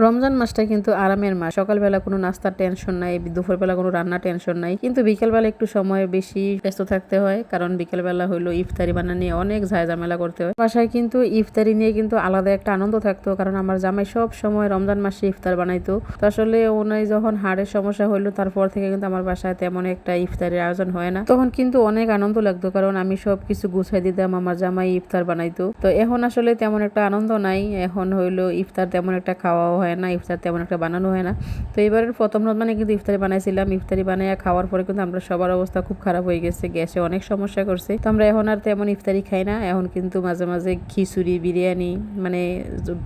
রমজান মাসটা কিন্তু আরামের মাস। সকালবেলা কোনো নাস্তার টেনশন নাই, দুপুরবেলা কোনো রান্নার টেনশন নাই, কিন্তু বিকেলবেলা একটু সময় বেশি ব্যস্ত থাকতে হয়, কারণ বিকেলবেলা হলো ইফতারি বানানো নিয়ে অনেক ঝামেলা করতে হয়। বাসায় কিন্তু ইফতারি নিয়ে কিন্তু আলাদা একটা আনন্দ থাকতো, কারণ আমার জামাই সব সময় রমজান মাসে ইফতার বানাইতো। তো আসলে ওনাই যখন হাড়ের সমস্যা হলো তারপর থেকে কিন্তু আমার বাসায় তেমন একটা ইফতারের আয়োজন হয় না। তখন কিন্তু অনেক আনন্দ লাগতো, কারণ আমি সব কিছু গুছাই দিতাম, আমার জামাই ইফতার বানাইতো। তো এখন আসলে তেমন একটা আনন্দ নাই, এখন হইলো ইফতার তেমন একটা খাওয়াও হয় না, ইফতার তেমন একটা বানানো হয় না। তো এবারের প্রথম রমজানে কিন্তু ইফতারি বানাইছিলাম, ইফতারি বানাইয়া খাওয়ার পরে কিন্তু আমরা সবার অবস্থা খুব খারাপ হয়ে গেছে, গ্যাসে অনেক সমস্যা করছে। তো আমরা এখন আর তেমন ইফতারি খাই না, এখন কিন্তু মাঝে মাঝে খিচুড়ি, বিরিয়ানি, মানে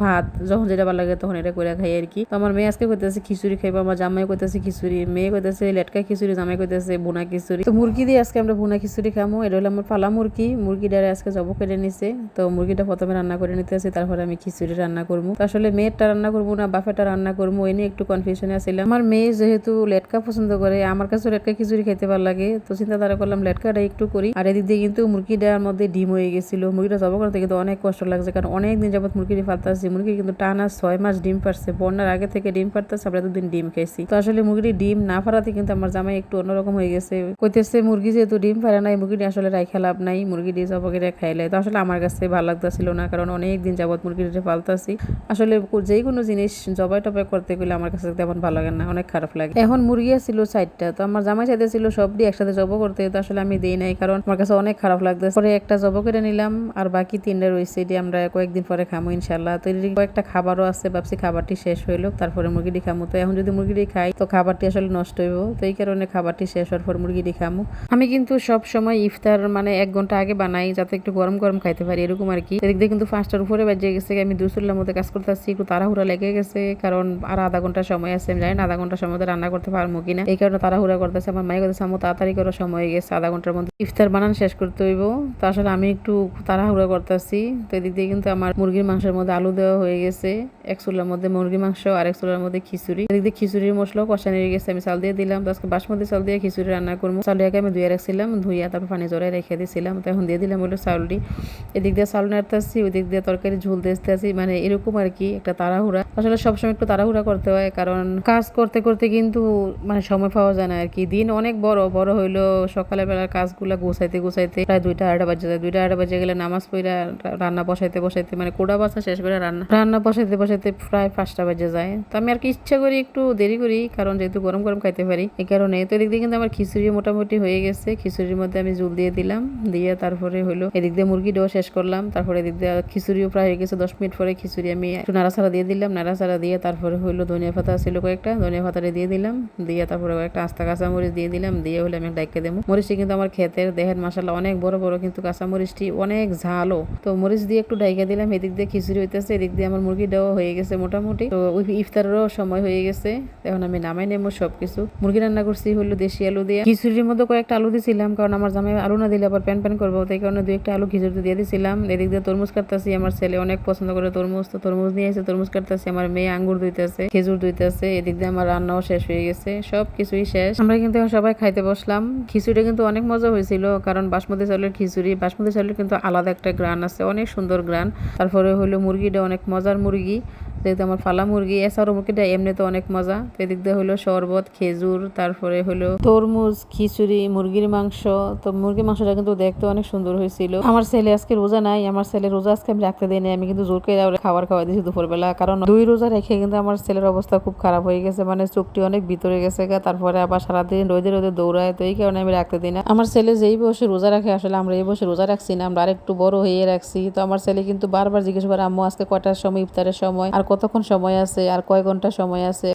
ভাত যখন যেটা ভালো লাগে তখন এটা করে খাই আর কি। তো আমার মেয়ে আজকে কইতেছে খিচুড়ি খাইবো, আমার জামাই কইতেছে খিচুড়ি, মেয়ে কইতেছে লেটকা খিচুড়ি, জামাই কইতেছে ভুনা খিচুড়ি। তো মুরগি দিয়ে আজকে আমরা ভুনা খিচুড়ি খামো। এটা হলো আমার পালা মুরগি, মুরগিটারে আজকে জব করে নিছে। তো মুরগিটা প্রথমে রান্না করে নিতে আছে, তারপরে আমি খিচুড়ি রান্না করবো। তো আসলে মেয়েরটা রান্না করবো না বাফেটা রান্না করবো, এই নিয়ে একটু কনফিউশনে আসছিলাম। আমার মেয়ে যেহেতু লেটকা পছন্দ করে, আমার কাছে লেটকা খিচুড়ি খেতে ভালো লাগে, তো চিন্তাধারা করলাম লেটকাটা একটু করি। আর এদিক দিয়ে কিন্তু মুরগিটার মধ্যে ডিম হয়ে গেছিল, মুরগিটা জব করতে কিন্তু অনেক কষ্ট লাগছে, কারণ অনেক দিন যাবত মুরগিটি ফালতাছি। মুরগি কিন্তু টানা 6 মাস ডিম পারছে, বন্যার আগে থেকে ডিম পারতেছে, আমরা এতদিন ডিম খাইছি। তো আসলে মুরগিটি ডিম না ফারাতে কিন্তু আমার জামাই একটু অন্যরকম হয়ে গেছে, কইতেছে মুরগি যেহেতু ডিম পারে নাই, মুরগিটি আসলে রাইখা লাভ নাই, মুরগিটি জব করে খাইলে। তো আসলে আমার কাছে ভালো লাগতেছিল না, কারণ অনেক দিন যাবত মুরগিটি ফালতাছি। আসলে যেই কোনো জিনিস জবাই টবাই করতে গেলে আমার কাছে তেমন ভালো লাগে না, অনেক খারাপ লাগে। এখন মুরগি ছিল 4টা, তো আমার জামাই চাইতেছিল সবটি একসাথে জব করতে, তো আসলে আমি দেই নাই, কারণ আমার কাছে অনেক খারাপ লাগতেছে। পরে একটা জব করে নিলাম, আর বাকি 3টা রয়েছে, এটি আমরা কয়েকদিন পরে খামো ইনশাল্লাহ। তো এদিকে কয়েকটা খাবারও আছে, ভাবছি খাবারটি শেষ হইলো তারপরে মুরগিটি খামো। তো এখন যদি মুরগিটি খাই তো খাবারটি আসলে নষ্ট হইব, তো এই কারণে খাবারটি শেষ হওয়ার পর মুরগিটি খামো। আমি কিন্তু সব সময় ইফতার মানে 1 ঘন্টা আগে বানাই, যাতে একটু গরম গরম খাইতে পারি, এরকম আর কি। এদিক দিয়ে কিন্তু 5টার উপরে বাজে গেছে, আমি দুসুল্লার মধ্যে কাজ করতেছি, একটু তাড়াহুড়া লেগে গেছে, কারণ আর আধা ঘন্টা সময় আছে। আমি জানি না আধা ঘন্টার সময় মধ্যে রান্না করতে পারবো কিনা, এই কারণে তাড়াহুড়া করতেছে। আমার মায়ের কথা সামু তাড়াতাড়ি করার সময় হয়ে গেছে, আধা ঘন্টার মধ্যে ইফতার বানান শেষ করতে হইব। তো আসলে আমি একটু তাড়াহুড়া করতেছি। তো এদিক দিয়ে কিন্তু আমার মুরগির মাংসের মধ্যে আলু দেওয়া হয়ে গেছে, এক চুলার মধ্যে মুরগির মাংস আর এক চুলার মধ্যে খিচুড়ি। এদিক দিয়ে খিচুড়ির মশলাও কষানো হয়ে গেছে, আমি চাল দিয়ে দিলাম। তো আজকে বাসমতি চাল দিয়ে খিচুড়ি রান্না করবো। চালটাকে আমি ধুয়ে রাখছিলাম, ধুইয়া তারপর পানি জড়াই রেখে দিয়েছিলাম, তো এখন দিয়ে দিলাম হলো চাউলটি। এদিক দিয়ে চাল নাড়তেছি, ওই দিক দিয়ে তরকারি ঝোল দিতে আসি, মানে এরকম আর কি একটা তাড়াহুড়া। আসলে সবসময় একটু তাড়াহুড়া করতে হয়, কারণ কাজ করতে করতে কিন্তু মানে সময় পাওয়া যায় না আর কি। দিন অনেক বড় বড় হইলো, সকালের বেলার কাজগুলা গুছাইতে গুছাইতে প্রায় 2টা 2:30 বাজে যায়। 2টা 2:30 বাজে গেলে নামাজ পড়া রান্না বসাইতে বসাইতে মানে কোড়া বাছা শেষ করে রান্না বসাইতে বসাইতে প্রায় 5টা বাজে যায়। তো আমি আর কি ইচ্ছা করি একটু দেরি করি, কারণ যেহেতু গরম গরম খাইতে পারি, এই কারণে। তো এদিক দিয়ে কিন্তু আমার খিচুড়ি মোটামুটি হয়ে গেছে, খিচুড়ির মধ্যে আমি জল দিয়ে দিলাম, দিয়ে তারপরে হলো এদিক দিয়ে মুরগিটাও শেষ করলাম, তারপরে এদিক দিয়ে খিচুড়িও প্রায় হয়ে গেছে। 10 মিনিট পরে খিচুড়ি আমি একটু নাড়াচাড়া দিয়ে দিলাম, নাড়াচাড়া দিয়ে তারপরে হলো ধনিয়া পাতা ছিল কয়েকটা, ধনিয়া পাতাটা দিয়ে দিলাম, দিয়ে তারপরে একটা আস্তা কাঁচামরিচ দিয়ে দিলাম, দিয়ে হলে আমি ডাইকে দেবো। মরিচটি কিন্তু আমার ক্ষেতের দেখেন মাশাআল্লাহ অনেক বড় বড়, কিন্তু কাঁচামরিচটি অনেক ঝালও। তো মরিচ দিয়ে একটু ডাইকে দিলাম, এদিক দিয়ে খিচুড়ি হইতেছে, এদিক দিয়ে আমার মুরগিটাও হয়ে গেছে মোটামুটি। তো ওই ইফতারেরও সময় হয়ে গেছে, এখন আমি নামাই নেবো সবকিছু। মুরগি রান্না করছি হলো দেশি আলু দিয়ে, খিচুড়ির মধ্যে কয়েকটা আলু দিয়েছিলাম, কারণ আমার জামাই আলু না দিলে আবার প্যান প্যান করবো, তাই কারণে 2-1টা আলু খিচুড়িতে দিয়ে দিয়েছিলাম। এদিক দিয়ে তরমুজ কাটতেছি, আমার ছেলে অনেক পছন্দ করে তরমুজ, তো তরমুজ নিয়ে এসে তরমুজ কাটতেছি। আমার মেয়ে আঙ্গুর ধুইতেছে, খেজুর ধুইতেছে। এদিক দিয়ে আমার রান্নাও শেষ হয়ে গেছে, সব কিছুই শেষ। আমরা কিন্তু এখন সবাই খাইতে বসলাম। খিচুড়ি কিন্তু অনেক মজা হয়েছিল, কারণ বাসমতি চাউলের খিচুড়ি, বাসমতি চাউলের কিন্তু আলাদা একটা গ্রান আছে, অনেক সুন্দর গ্রান। তারপরে হলো মুরগিটা অনেক মজার মুরগি, যেহেতু আমার ফালা মুরগি। এছাড়াও মুরগিটা এমনিতে অনেক মজা। তো এদিক দিয়ে হলো শরবত, খেজুর, তারপরে হলো তরমুজ, খিচুড়ি, মুরগির মাংস। তো মুরগির মাংসটা কিন্তু দেখতে অনেক সুন্দর হয়েছিল। আমার ছেলে আজকে রোজা নাই, আমার ছেলে রোজা আজকে আমি রাখতে দিই নাই, আমি কিন্তু জোর করে খাবার খাওয়া দিয়েছি দুপুরবেলা, কারণ 2 রোজা রেখে কিন্তু আমার ছেলের অবস্থা খুব খারাপ হয়ে গেছে, মানে চোখটি অনেক ভিতরে গেছে গা, তারপরে আবার সারাদিন রোদে রোদে দৌড়ায়, তো এই কারণে আমি রাখতে দিই না। আমার ছেলে যেই বসে রোজা রাখে, আসলে আমরা এই বসে রোজা রাখছি না, আমরা আরেকটু বড় হয়ে রাখছি। তো আমার ছেলে কিন্তু বারবার জিজ্ঞেস করে আম্মু আজকে কয়টার সময় ইফতারের সময়, আর কতক্ষণ সময় আছে, আর কয় ঘন্টা সময় আছে।